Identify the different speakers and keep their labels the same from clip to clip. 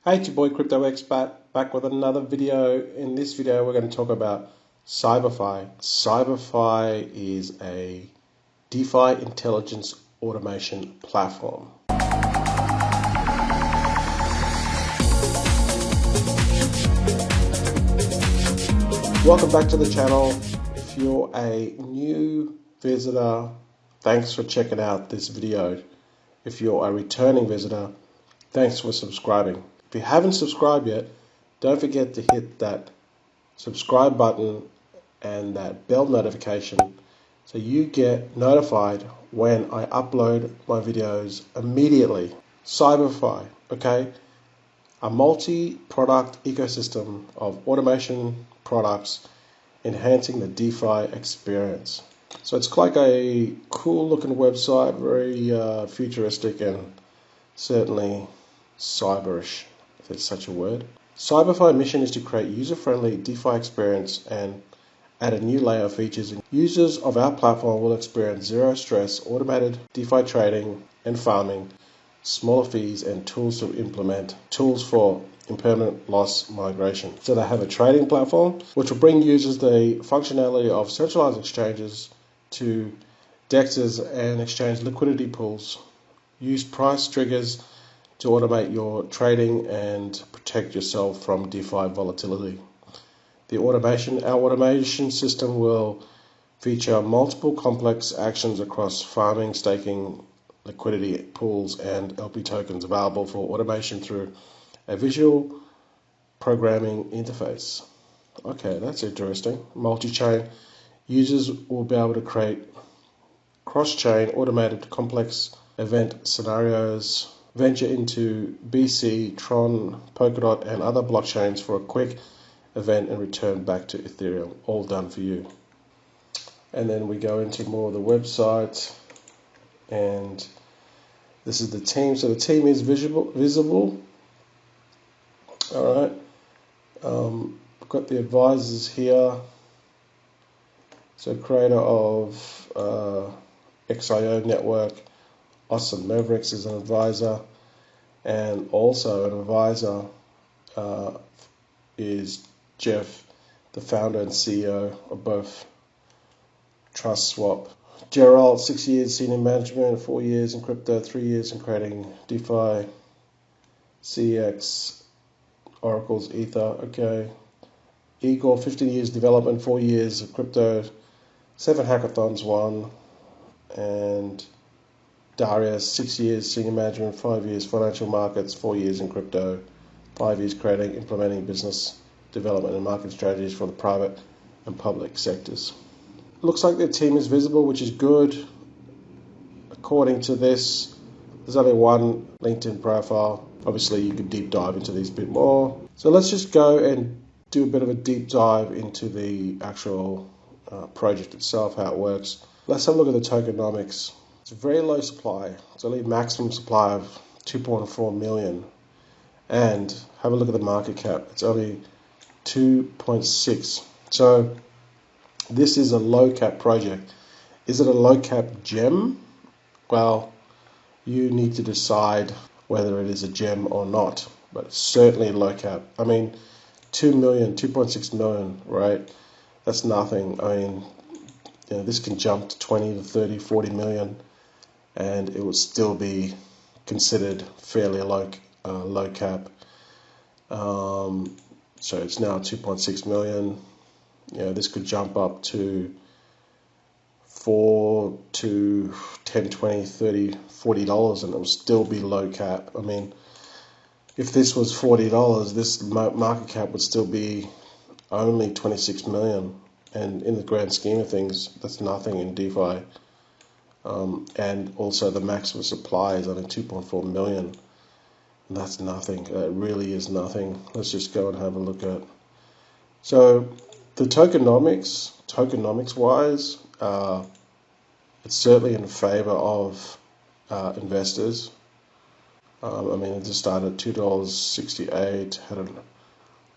Speaker 1: Hey, it's your boy Crypto Expat back with another video. In this video, we're going to talk about CyberFi. CyberFi is a DeFi intelligence automation platform. Welcome back to the channel. If you're a new visitor, thanks for checking out this video. If you're a returning visitor, thanks for subscribing. If you haven't subscribed yet, don't forget to hit that subscribe button and that bell notification so you get notified when I upload my videos immediately. CyberFi, okay? A multi-product ecosystem of automation products enhancing the DeFi experience. So it's like a cool looking website, very futuristic and certainly cyberish, if it's such a word. CyberFi's mission is to create user-friendly DeFi experience and add a new layer of features. Users of our platform will experience zero stress, automated DeFi trading and farming, smaller fees and tools to implement, tools for impermanent loss migration. So they have a trading platform which will bring users the functionality of centralized exchanges to DEXs and exchange liquidity pools. Use price triggers to automate your trading and protect yourself from DeFi volatility. Our automation system will feature multiple complex actions across farming, staking, liquidity pools, and LP tokens available for automation through a visual programming interface. Okay, that's interesting. Multi-chain users will be able to create cross-chain automated complex event scenarios, venture into BC, Tron, Polkadot, and other blockchains for a quick event and return back to Ethereum. All done for you. And then we go into more of the website, and this is the team. So the team is visible. All right. I've got the advisors here. So creator of XIO network, Austin Mavericks is an advisor, and also an advisor is Jeff, the founder and CEO of both TrustSwap. Gerald, 6 years senior management, 4 years in crypto, 3 years in creating DeFi, CX, Oracle's Ether. Okay. Igor, 15 years development, 4 years of crypto, 7 hackathons won, and Darius, 6 years senior management, 5 years financial markets, 4 years in crypto, 5 years creating, implementing business development and market strategies for the private and public sectors. Looks like their team is visible, which is good. According to this, there's only one LinkedIn profile. Obviously, you could deep dive into these a bit more. So let's just go and do a bit of a deep dive into the actual project itself, how it works. Let's have a look at the tokenomics. It's a very low supply. It's only a maximum supply of 2.4 million. And have a look at the market cap. It's only 2.6. So this is a low cap project. Is it a low cap gem? Well, you need to decide whether it is a gem or not. But it's certainly low cap. I mean, 2 million, 2.6 million, right? That's nothing. I mean, you know, this can jump to 20 to 30, 40 million. And it would still be considered fairly low cap. So it's now 2.6 million. You know, this could jump up to 4 to 10, 20, 30, $40, and it will still be low cap. I mean, if this was $40, this market cap would still be only 26 million. And in the grand scheme of things, that's nothing in DeFi. And also the maximum supply is only 2.4 million. And that's nothing. It really is nothing. Let's just go and have a look at. So the tokenomics wise, it's certainly in favor of investors. I mean, it just started at $2.68, had an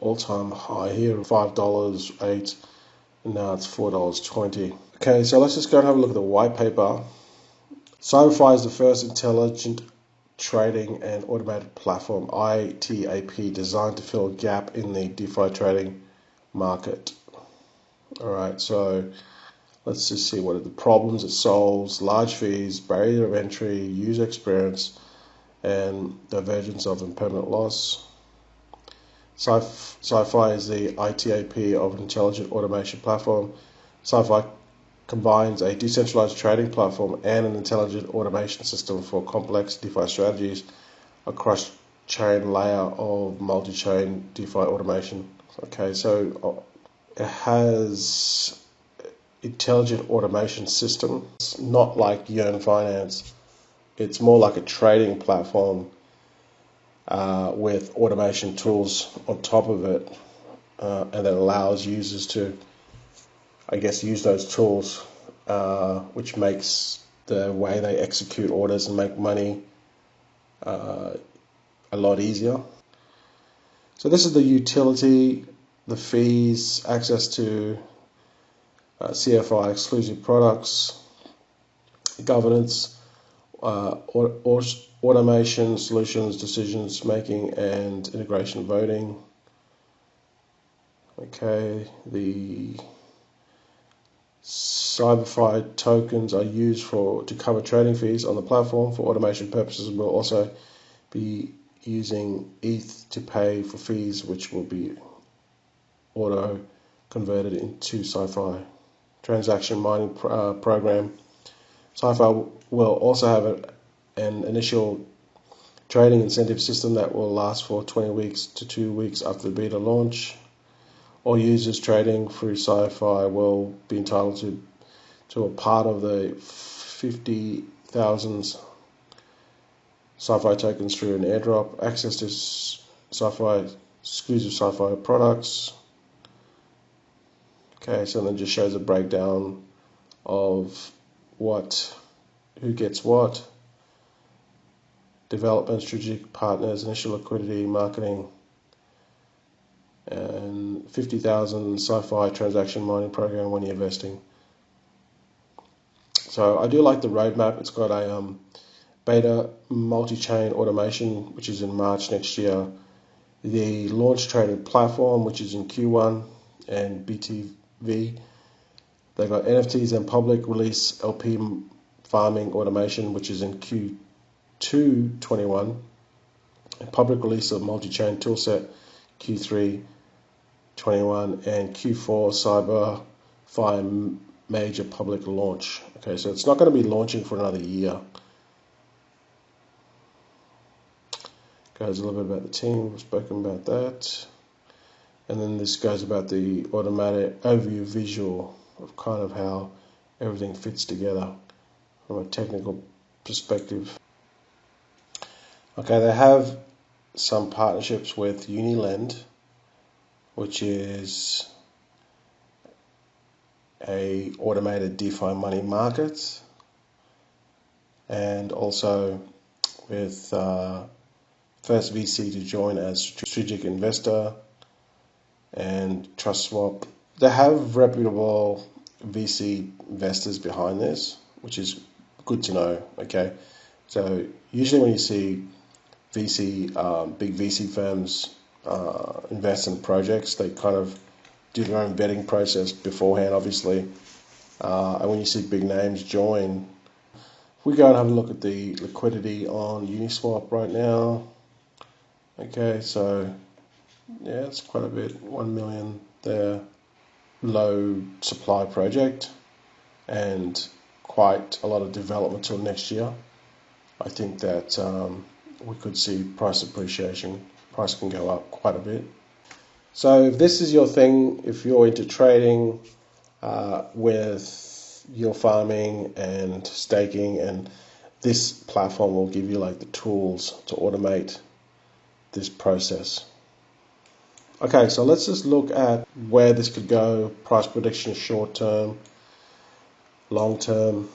Speaker 1: all-time high here of $5.08, and now it's $4.20. Okay, so let's just go and have a look at the white paper. CyberFi is the first intelligent trading and automated platform, ITAP, designed to fill a gap in the DeFi trading market. Alright, so let's just see what are the problems it solves: large fees, barrier of entry, user experience, and divergence of impermanent loss. CyberFi is the ITAP of an intelligent automation platform. CyberFi combines a decentralized trading platform and an intelligent automation system for complex DeFi strategies across chain layer of multi-chain DeFi automation. Okay, so it has intelligent automation system. It's not like Yearn Finance. It's more like a trading platform with automation tools on top of it, and that allows users to, I guess, use those tools, which makes the way they execute orders and make money a lot easier. So this is the utility, the fees, access to CFI exclusive products, governance, automation, solutions, decisions making, and integration voting. Okay, the CyberFi tokens are used to cover trading fees on the platform. For automation purposes, we'll also be using ETH to pay for fees, which will be auto converted into CyberFi transaction mining program. CyberFi will also have an initial trading incentive system that will last for 20 weeks to 2 weeks after the beta launch. All users trading through CyberFi will be entitled to a part of the 50,000 CyberFi tokens through an airdrop, access to CyberFi exclusive CyberFi products. Okay, so then it just shows a breakdown of who gets what, development, strategic partners, initial liquidity, marketing, and 50,000 CyberFi transaction mining program 1 year vesting. So I do like the roadmap. It's got a beta multi-chain automation, which is in March next year, the launch traded platform, which is in Q1, and BTV. They've got NFTs and public release LP farming automation, which is in Q2 21, and public release of multi-chain toolset Q3 21, and Q4 CyberFi major public launch. Okay, so it's not going to be launching for another year. Goes a little bit about the team, we've spoken about that. And then this goes about the automatic overview visual of kind of how everything fits together from a technical perspective. Okay, they have some partnerships with Unilend, which is a automated DeFi money market, and also with first VC to join as strategic investor, and TrustSwap. They have reputable VC investors behind this, which is good to know. Okay, so usually when you see big VC firms invest in projects, they kind of do their own vetting process beforehand, obviously. And when you see big names join, we go and have a look at the liquidity on Uniswap right now. Okay, so yeah, it's quite a bit, 1 million there. Low supply project and quite a lot of development till next year. I think that we could see price appreciation. Price can go up quite a bit. So if this is your thing, if you're into trading with your farming and staking, and this platform will give you like the tools to automate this process. Okay, so let's just look at where this could go. Price prediction, short term, long term.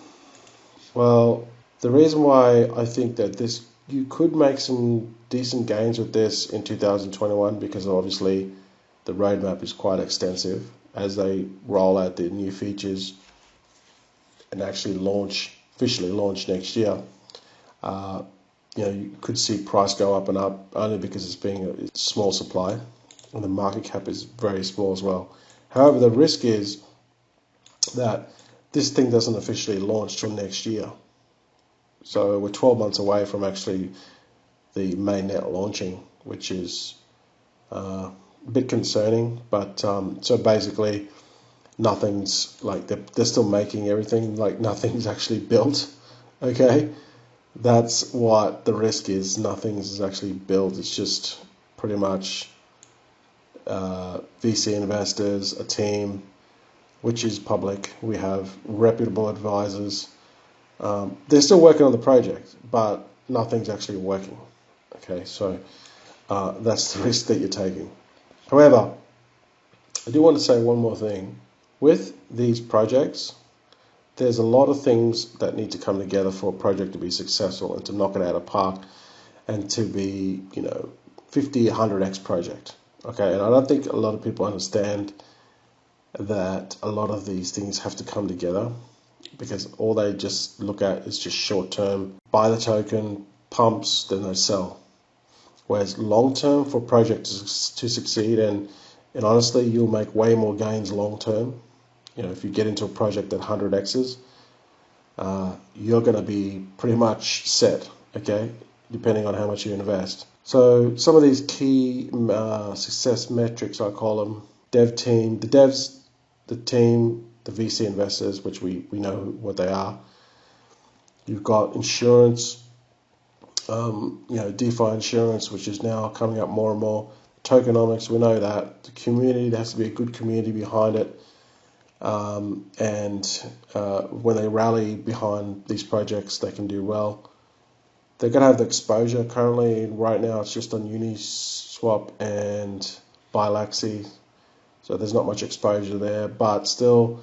Speaker 1: Well, the reason why I think that you could make some decent gains with this in 2021, because obviously the roadmap is quite extensive as they roll out the new features and actually officially launch next year. you could see price go up and up only because it's being a small supply, and the market cap is very small as well. However, the risk is that this thing doesn't officially launch till next year. So we're 12 months away from actually the mainnet launching, which is a bit concerning. But so basically, nothing's like they're still making everything, like nothing's actually built. Okay, that's what the risk is. Nothing's actually built. It's just pretty much VC investors, a team, which is public. We have reputable advisors. They're still working on the project, but nothing's actually working. Okay, so that's the risk that you're taking. However, I do want to say one more thing. With these projects, there's a lot of things that need to come together for a project to be successful and to knock it out of the park and to be, 50, 100x project. Okay, and I don't think a lot of people understand that a lot of these things have to come together, because all they just look at is just short term, buy the token, pumps, then they sell. Whereas long term, for projects to succeed, and honestly, you'll make way more gains long term. If you get into a project that 100x's, you're going to be pretty much set, okay, depending on how much you invest. So some of these key success metrics, I call them: dev team, the devs, the team, the VC investors, which we know what they are. You've got insurance, DeFi insurance, which is now coming up more and more. Tokenomics, we know that. The community, there has to be a good community behind it. And when they rally behind these projects, they can do well. They're going to have the exposure. Currently, right now, it's just on Uniswap and Bilaxy, so there's not much exposure there, but still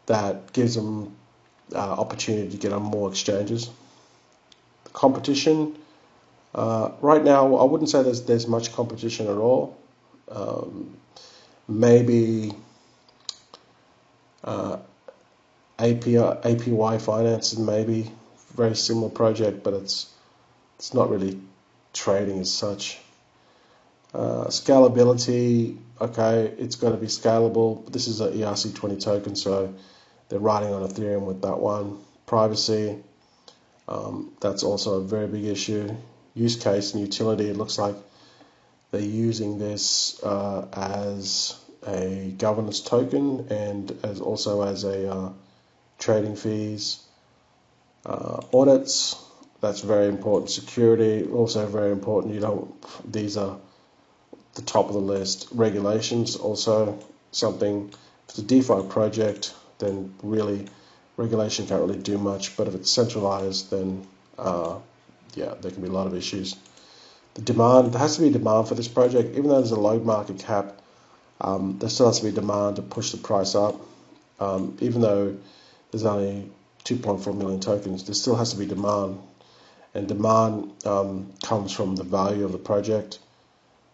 Speaker 1: that gives them opportunity to get on more exchanges. The competition, right now, I wouldn't say there's much competition at all. Maybe APY Finance is maybe a very similar project, but it's not really trading as such. Scalability, okay, it's got to be scalable. This is an ERC20 token, so they're riding on Ethereum with that one. Privacy, that's also a very big issue. Use case and utility, it looks like they're using this as a governance token and also as a trading fees. Audits, that's very important. Security, also very important. These are the top of the list. Regulations, also something. If it's a DeFi project, then really regulation can't really do much. But if it's centralized, then there can be a lot of issues. The demand, there has to be demand for this project, even though there's a low market cap. There still has to be demand to push the price up. Even though there's only 2.4 million tokens, there still has to be demand. And demand comes from the value of the project.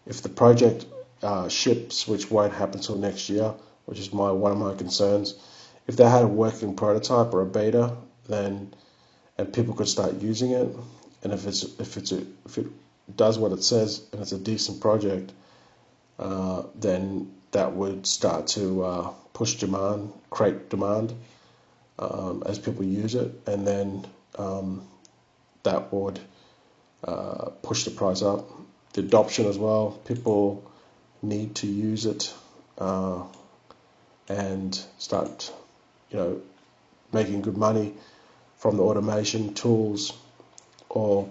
Speaker 1: If the project ships, which won't happen until next year, which is one of my concerns, if they had a working prototype or a beta, and people could start using it, and if it does what it says and it's a decent project, then that would start to push demand, create demand as people use it, and then that would push the price up. The adoption as well, people need to use it and start, making good money from the automation tools, or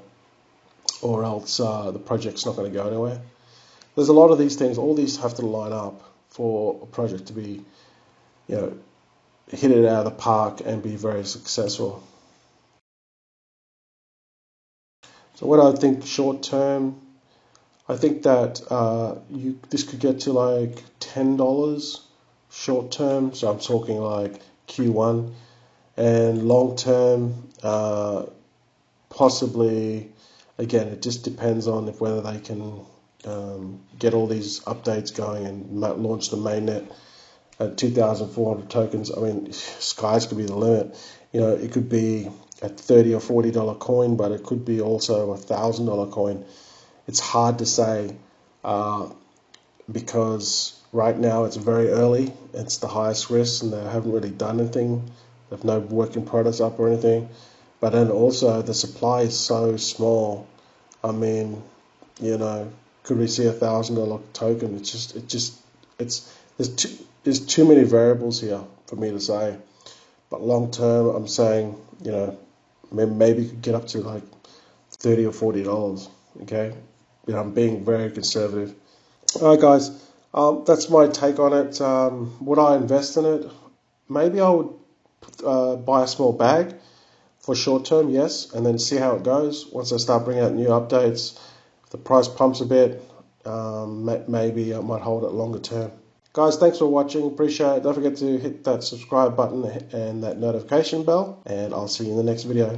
Speaker 1: else the project's not going to go anywhere. There's a lot of these things. All these have to line up for a project to be, hit it out of the park and be very successful. So what I think short term, I think that this could get to like $10 short term. So I'm talking like Q1, and long term, possibly. Again, it just depends on whether they can get all these updates going and launch the mainnet at 2,400 tokens. I mean, skies could be the limit. It could be at $30 or $40 coin, but it could be also a $1,000 coin. It's hard to say because right now it's very early. It's the highest risk, and they haven't really done anything. They've no working products up or anything. But then also the supply is so small. I mean, could we see $1,000 token? There's too many variables here for me to say. But long term, I'm saying, maybe you could get up to like $30 or $40. Okay, I'm being very conservative. All right, guys, that's my take on it. Would I invest in it? Maybe I would buy a small bag for short term, yes, and then see how it goes. Once I start bringing out new updates, if the price pumps a bit, maybe I might hold it longer term. Guys, thanks for watching. Appreciate it. Don't forget to hit that subscribe button and that notification bell, and I'll see you in the next video.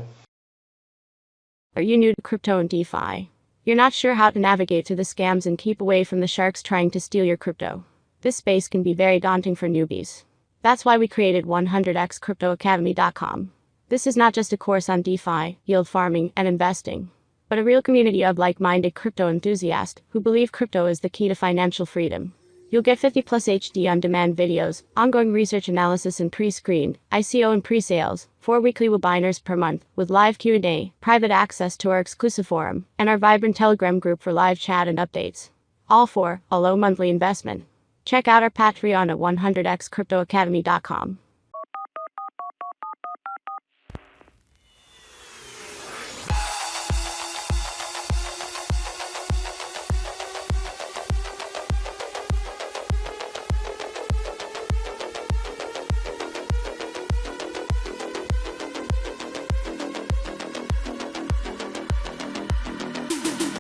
Speaker 2: Are you new to crypto and DeFi? You're not sure how to navigate through the scams and keep away from the sharks trying to steal your crypto? This space can be very daunting for newbies. That's why we created 100xcryptoacademy.com. This is not just a course on DeFi, yield farming, and investing, but a real community of like-minded crypto enthusiasts who believe crypto is the key to financial freedom. You'll get 50+ HD on-demand videos, ongoing research analysis and pre-screened, ICO and pre-sales, 4 weekly webinars per month, with live Q&A, private access to our exclusive forum, and our vibrant Telegram group for live chat and updates. All for a low monthly investment. Check out our Patreon at 100xcryptoacademy.com.